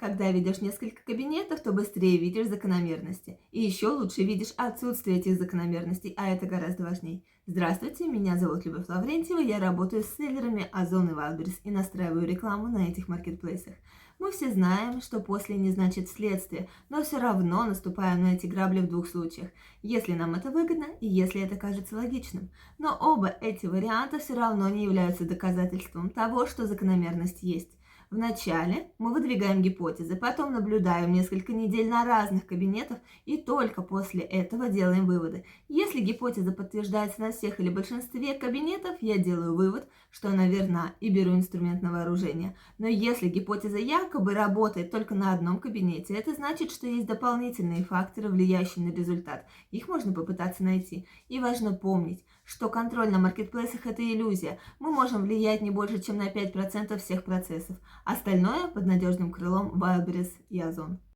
Когда ведешь несколько кабинетов, то быстрее видишь закономерности. И еще лучше видишь отсутствие этих закономерностей, а это гораздо важнее. Здравствуйте, меня зовут Любовь Лаврентьева, я работаю с селлерами Озон и Wildberries и настраиваю рекламу на этих маркетплейсах. Мы все знаем, что после не значит следствие, но все равно наступаем на эти грабли в двух случаях, если нам это выгодно и если это кажется логичным. Но оба эти варианта все равно не являются доказательством того, что закономерность есть. Вначале мы выдвигаем гипотезы, потом наблюдаем несколько недель на разных кабинетах и только после этого делаем выводы. Если гипотеза подтверждается на всех или большинстве кабинетов, я делаю вывод, что она верна и беру инструмент на вооружение. Но если гипотеза якобы работает только на одном кабинете, это значит, что есть дополнительные факторы, влияющие на результат. Их можно попытаться найти. И важно помнить, что контроль на маркетплейсах – это иллюзия. Мы можем влиять не больше, чем на 5% всех процессов. Остальное под надежным крылом Wildberries и Озон.